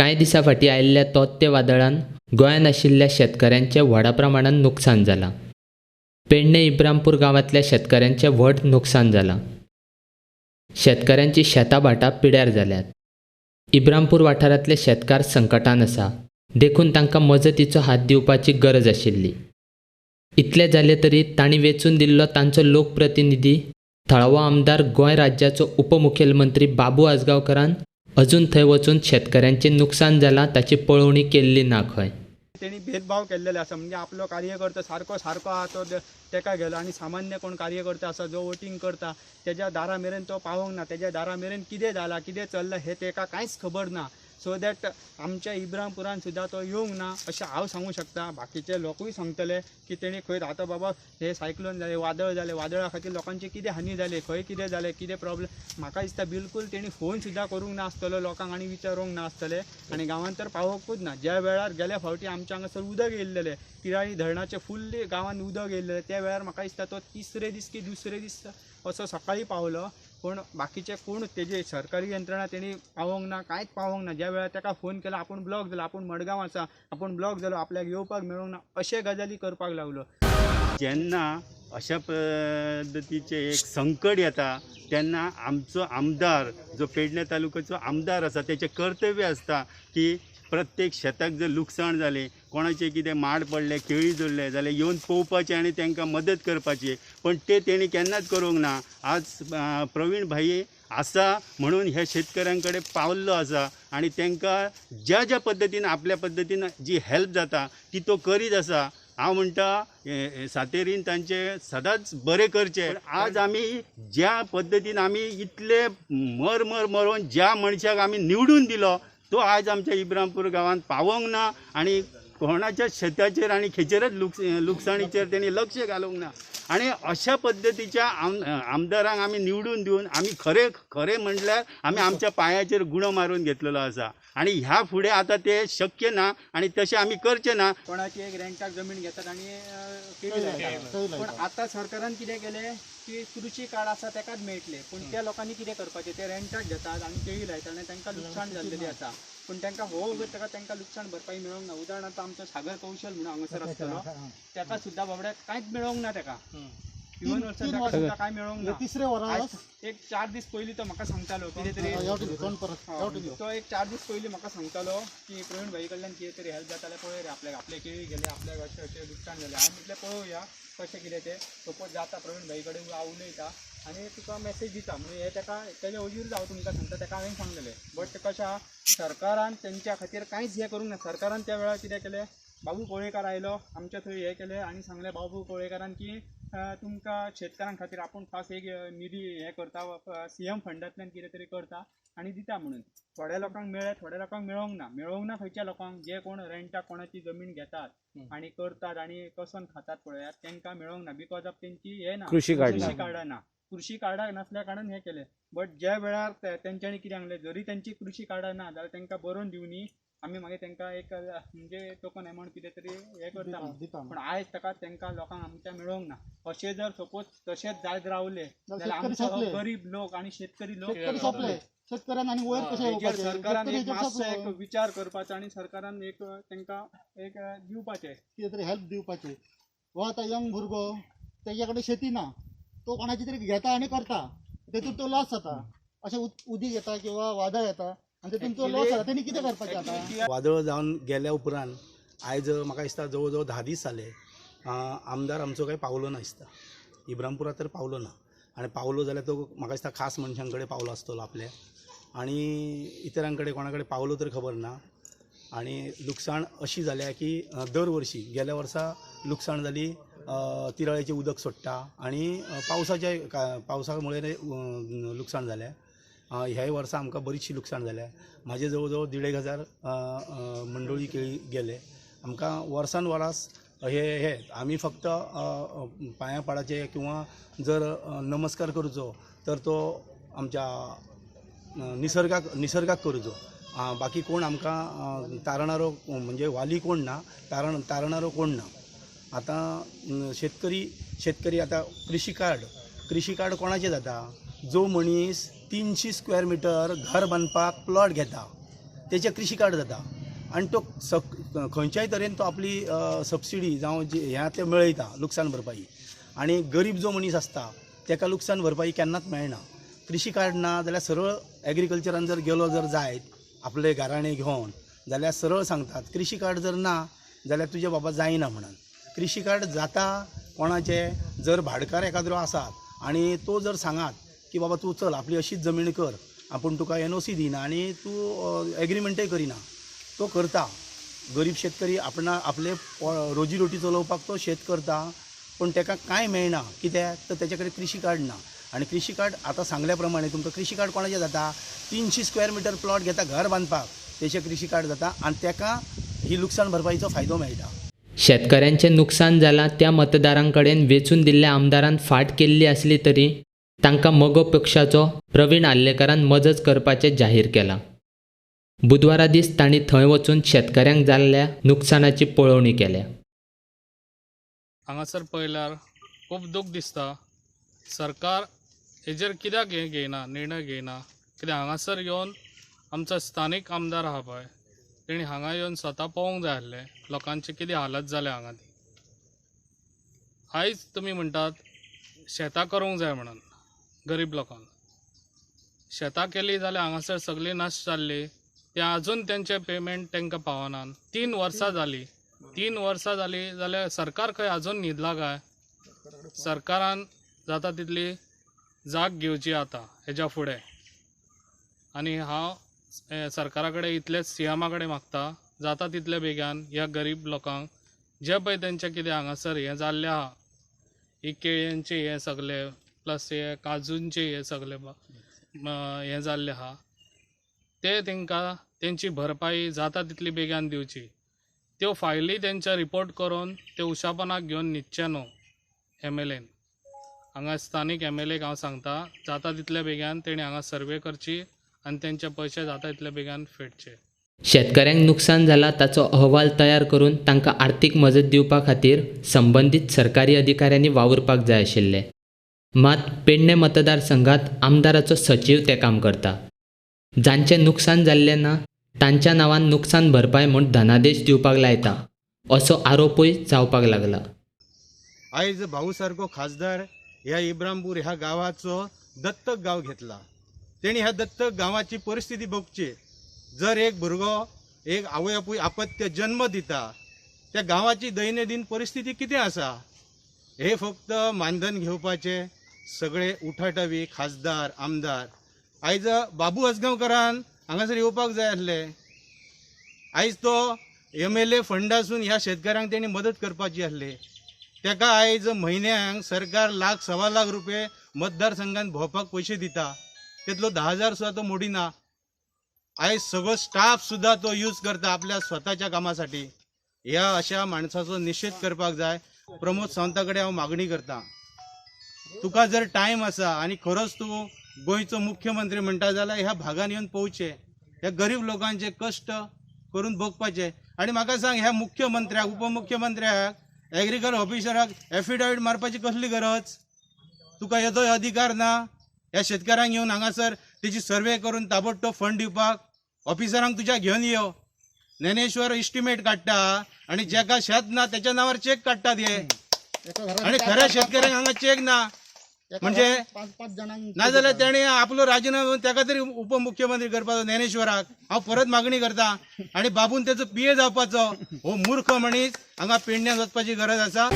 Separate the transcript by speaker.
Speaker 1: कांय दिसां फाटीं आयिल्ल्या तोत्ते वादळान गोंयांत आशिल्ल्या शेतकऱ्यांचें व्हडा प्रमाणात नुकसान जालां. पेडणे इब्रामपूर गांवांतल्या शेतकऱ्यांचें व्हड नुकसान जालां. शेतकऱ्यांची शेतां भाटां पिड्यार जाल्यात. इब्रामपूर वाठारांतले शेतकार संकटान आसा. देखून तांकां मजतीचो हात दिवपाची गरज आशिल्ली. इतले जाले तरी तांणी वेचून दिल्लो तांचो लोकप्रतिनिधी थळावो आमदार गोंय राज्याचो उपमुखेलमंत्री बाबू आजगांवकारान अजून थंय वचून शेतकऱ्यांचें नुकसान जालां ताची पळोवणी केल्ली ना खंय.
Speaker 2: त्यांनी भेदभाव केलेले आसा. म्हणजे आपलो कार्यकर्तो सारको आहा तो तेका गेलो आनी सामान्य कोण कार्यकर्ता आसा जो वोटिंग करता तेज्या दारा मेरेन तो पावोंक ना. तेज्या दारा मेरेन कितें जालां कितें चल्लां हे तेका कांयच खबर ना. सो दॅट आमच्या इब्रामपुरान सुद्दां तो येवंक ना अशें हांव सांगूं शकता. बाकीचे लोकूय सांगतले की तेणी खंय रावता बाबा हे सायक्लोन जालें वादळ जालें वादळा खातीर लोकांची कितें हानी जाली खंय कितें जालें कितें प्रॉब्लेम म्हाका दिसता बिलकूल तेणी फोन सुद्दां करूंक ना आसतलो लोकांक आनी विचारूंक ना आसतले. आनी गांवांत तर पावोंकूच ना. ज्या वेळार गेल्या फावटी आमच्या हांगासर उदक येयल्लेलें तिराळी धरणाचे फुल्ली गांवांत उदक येयल्लेलें त्या वेळार म्हाका दिसता तो तिसरे दीस की दुसरे दीस असो सकाळी पावलो. पण बाकीचे कोण तेजे सरकारी यंत्रणा तेणी पावोंक ना कांयच पावोंक ना. ज्या वेळार ताका फोन केला आपूण ब्लॉक जालो आपूण मडगांव आसा आपूण ब्लॉक जालो आपल्याक येवपाक मेळोंक ना अशे गजाली करपाक लागलो.
Speaker 3: जेन्ना अशा पद्दतीचे एक संकट येता तेन्ना आमचो आमदार जो पेडणे तालुक्याचो आमदार आसा तेचें कर्तव्य आसता की प्रत्येक शेताक जर लुकसाण जालें कोणाचें कितें माड पडलें केळी जोडले जाल्यार येवन पळोवपाचें आनी तांकां मदत करपाची. पण ते तेणी केन्नाच करूंक ना. आज प्रवीण भाई आसा म्हणून हे शेतकऱ्यां कडेन पावल्लो आसा आनी तांकां ज्या ज्या पद्दतीन आपल्या पद्दतीन जी हेल्प जाता ती तो करीत आसा. हांव म्हणटा सातेरीन तांचे सदांच बरें करचें. आज आमी ज्या पद्दतीन आमी इतले मरोवन ज्या मनशाक आमी निवडून दिलो तो आज आमच्या इब्रामपूर गांवांत पावोंक ना आनी कोणाच्या शेताचेर आनी खंयचेरच लुकसाणीचेर तेणी लक्ष घालूंक ना. आनी अशा पद्दतीच्या आमदारांक आमी निवडून दिवन आमी खरें म्हणल्यार आमी आमच्या पांयाचेर गुणो मारून घेतलेलो आसा. आनी ह्या फुडें आतां ते शक्य ना आनी तशें आमी करचें ना.
Speaker 2: कोणाची एक रेंटाक जमीन घेतात आनी केळी लायतात. पण आतां सरकारान कितें केलें की कृषी कार्ड आसा तेकाच मेळटले. पण त्या लोकांनी कितें करपाचें ते रेंटाक घेतात आनी केळी लायतात आनी तांकां लुकसाण जाल्लेली आसा. पण तांकां तांकां लुकसाण भरपाई मेळोंक ना. उदाहरणार्थ आमचो सागर कौशल म्हणून हांगासर आसतलो ताका सुद्दां बाबड्याक कांयच मेळोंक ना. ताका इवन वर्सां सुद्दां कांय मेळोंक ना.
Speaker 4: तिसरे वरां
Speaker 2: एक 4 दीस पयलीं तो म्हाका सांगतालो कितें तरी तो एक 4 दीस पयलीं म्हाका सांगतालो की प्रवीण भाई कडल्यान कितें तरी हेल्प जाता जाल्यार पळय रे आपल्याक आपले केळी गेले आपल्याक अशें अशें लुकसाण जालें. हांवें म्हटलें पळोवया कशें कितें तें सपोज जाता प्रवीण भाई कडेन हांव उलयता आनी तुका मॅसेज दिता. म्हणजे हे ताका तेजे वजीर हांव तुमकां सांगता ताका हांवें सांगलेलें. बट कशें आहा सरकारान तेंच्या खातीर कांयच हें करूंक ना. सरकारान त्या वेळार कितें केलें बाबू कोळेकार आयलो आमच्या थंय हें केलें आनी सांगलें बाबू कोळेकारान की तुमकां शेतकारां खातीर आपूण खास एक निधी हें करता CM फंडांतल्यान कितें तरी करता आनी दिता म्हणून. थोड्या लोकांक मेळ्ळें थोड्या लोकांक मेळोंक ना. खंयच्या लोकांक जे कोण रेंटाक कोणाची जमीन घेतात आनी करतात आनी कसन खातात पळयात तांकां मेळोंक ना. बिकॉज ऑफ तेंची हें ना कृषी कार्डां ना. कृषी कार्डां नसल्या कारणान हें केलें. बट ज्या वेळार तेंच्यांनी कितें सांगलें जरी तेंची कृषी कार्डां ना जाल्यार तांकां बरोवन दिवनी आमी मागीर तांकां एक म्हणजे टोकन एमावंट कितें तरी हें करता. पण आयज ताका तांकां लोकांक आमच्या मेळोंक ना. अशें जर सपोज तशेंच जायत रावले जाल्यार आमचो गरीब लोक आनी शेतकरी लोक
Speaker 4: शेतकऱ्यांना आणि वयर कशें येवपाचें
Speaker 2: सरकारान एक मातसो एक विचार करपाचो आनी सरकारान एक तांकां एक दिवपाचें
Speaker 4: कितें तरी हेल्प दिवपाचें. हो आतां यंग भुरगो तेजे कडेन शेती ना तो कोणाची तरी घेता आनी करता तेतून तो लॉस जाता. अशें उदीक येता किंवा वादळ येता आनी तेतून तो लॉस जाता. तेणी कितें करपाचें आतां.
Speaker 5: वादळ जावन गेल्या उपरांत आयज म्हाका दिसता जवळ जवळ 10 दीस जाले आमदार आमचो काही पावलो ना दिसता. इब्रामपुरात तर पावलो ना आनी पावलो जाल्यार तो म्हाका दिसता खास मनशां कडेन पावलो आसतलो आपल्या आनी इतरां कडेन कोणा कडेन पावलो तर खबर ना. आनी लुकसाण अशी जाल्या की दर वर्शी गेल्या वर्सा लुकसाण जाली तिराळेचें उदक सोडटा आनी पावसा मुळे लुकसाण जालें. ह्याय वर्सा आमकां बरीचशी लुकसाण जाल्या. म्हाजे जवळ जवळ 1,500 मंडळी केळी गेले. आमकां वर्सान वरास हे आमी फक्त पांयां पडाचे किंवा जर नमस्कार करचो तर तो आमच्या निसर्गाक करचो. बाकी कोण आमकां तारणारो म्हणजे वाली कोण ना तारणारो कोण ना. आतां शेतकरी आतां कृषी कार्ड कोणाचें जाता जो मनीस 300 स्क्वेअर मिटर घर बांदपाक प्लॉट घेता तेचे कृषी कार्ड जाता आनी तो खंयच्याय तरेन तो आपली सबसिडी जावं जे ह्या ते मेळयता लुकसाण भरपाई आनी गरीब जो मनीस आसता ताका लुकसाण भरपाई केन्नाच मेळना. कृषी कार्ड ना जाल्यार सरळ एग्रीकल्चरान जर गेलो जर जायत आपले घराणे घेवन जाल्यार सरळ सांगतात कृषी कार्ड जर ना जाल्यार तुजे बाबा जायना म्हणून. कृषी कार्ड जाता कोणाचे जर भाडकार एखादो आसात आनी तो जर सांगात की बाबा तूं चल आपली अशीच जमीन कर आपूण तुका NOC दिना आनी तूं एग्रीमेंटय करिना तो करता. गरीब शेतकरी आपले रोजीरोटी चलोवपाक तो शेत करता पण ताका कांय मेळना कित्याक तर तेचे कडेन कृषी कार्ड ना. आनी कृषी कार्ड आतां सांगल्या प्रमाणे तुमकां कृषी कार्ड कोणाचें जाता 300 स्क्वेअर मिटर प्लॉट घेता घर बांदपाक तेचे कृषी कार्ड जाता आनी ताका ही लुकसाण भरपाईचो फायदो मेळटा.
Speaker 1: शेतकऱ्यांचे नुकसान जालां त्या मतदारांकडेन वेचून दिल्ल्या आमदारान फाट केल्ली आसली तरी तांकां मगो पक्षाचो प्रवीण आल्लेकरान मजत करपाचें जाहीर केलां. बुधवारा दीस तांणी थंय वचून शेतकऱ्यांक जाल्ल्या नुकसानाची पळोवणी केल्या.
Speaker 6: हांगासर पळयल्यार खूब दूख दिसता. सरकार हेजेर कित्याक घेयना निर्णय घेयना. कित्याक हांगासर येवन आमचो स्थानीक आमदार आहा पळय तेणी हांगा येवन स्वता पळोवंक जाय आसलें लोकांची कितें हालत जाल्या हांगा ती. आयज तुमी म्हणटात शेतां करूंक जाय म्हणून गरीब लोकांक. शेतां केली जाल्यार हांगासर सगळी नश्ट जाल्ली ते आजून तेंचे पेमेंट तांकां पावना. 3 वर्सां जाली. 3 वर्सां जाली जाल्यार सरकार खंय आजून न्हिदला काय. सरकारान जाता तितली जाग घेवची आतां हेज्या फुडें. आनी हांव सरकारा कडेन इतलेंच CMा कडेन मागता जाता तितले बेगान ह्या गरीब लोकांक जे पळय तेंचें कितें हांगासर हें जाल्लें आहा ही केळ्यांचें हें सगळें प्लस हे काजूंचें हें सगळें हें जाल्लें आहा ते तांकां तेंची भरपाई जाता तितली बेगान दिवची. त्यो फायली तेंच्या रिपोर्ट करून ते उशापनाक घेवन न्हिदचे न्हू. MLAन हांगा स्थानीक MLAक हांव सांगता जाता तितले बेगान तेणी हांगा सर्वे करची आनी तेंचे पयशे जाता तितले बेगान फेडचे.
Speaker 1: शेतकऱ्यांक नुकसान जालां ताचो अहवाल तयार करून तांकां आर्थीक मजत दिवपा खातीर संबंदीत सरकारी अधिकाऱ्यांनी वावुरपाक जाय आशिल्लें. मात पेडणे मतदारसंघात आमदाराचो सचीव तें काम करता. जांचें नुकसान जाल्लें ना तांच्या नांवान नुकसान भरपाय म्हूण धनादेश दिवपाक लायता असो आरोपूय जावपाक लागला.
Speaker 3: आयज भाऊ सारको खासदार ह्या इब्रामपूर ह्या गावाचो दत्तक गाव घेतला. तेणी ह्या दत्तक गावाची परिस्थिती बघची. जर एक भुरगो एक आवय आपत्य जन्म दिता त्या गावाची दैनंदिन परिस्थिती कितें आसा हे फक्त मानधन घेवपाचे सगळे उठाटवी खासदार आमदार. आयज बाबू असगांवकरान हांगासर येवपाक जाय आसलें. आयज तो MLA फंडासून ह्या शेतकऱ्यांक तेणी मदत करपाची आसली. ताका आयज म्हयन्याक सरकार ₹1,00,000 1.25 लाख मतदारसंघात भोंवपाक पयशे दिता. तितलो 10,000 सुद्धा तो मोडिना. आयज सगळो स्टाफ सुद्धा तो यूज करता आपल्या स्वताच्या कामासाठी. ह्या अशा माणसाचो निषेध करपाक जाय. प्रमोद सावंता कडेन हांव मागणी करता तुका जर टायम आसा आनी खरोच तूं गोंयचो मुख्यमंत्री म्हणटा जाल्यार ह्या भागान येवन पोवचें. ह्या गरीब लोकांचे कश्ट करून बघपाचे. आनी म्हाका सांग ह्या मुख्यमंत्र्याक उपमुख्यमंत्र्याक एग्रीकल्चर ऑफिसराक एफिडेविट मारपाची कसली गरज. तुका येदो अधिकार ना ह्या शेतकऱ्यांक येवन हांगासर तेजी सर्वे करून ताबडतोब फंड दिवपाक. ऑफिसरांक तुज्या घेवन यो. ज्ञानेश्वर इस्टिमेट काडटा आनी जेका शेत ना त्याच्या नावार चेक काडटात हे. आनी खऱ्या शेतकऱ्यांक हांगा चेक ना म्हणजे
Speaker 4: 5 जणांक
Speaker 3: नाजाल्यार तेणे आपलो राजिनामो ताका तरी उपमुख्यमंत्री करपाचो ज्ञानेश्वराक. हांव परत मागणी करता आनी बाबून तेचो PA जावपाचो. हो मूर्ख मनीस हांगा पेडण्यात वचपाची गरज आसा.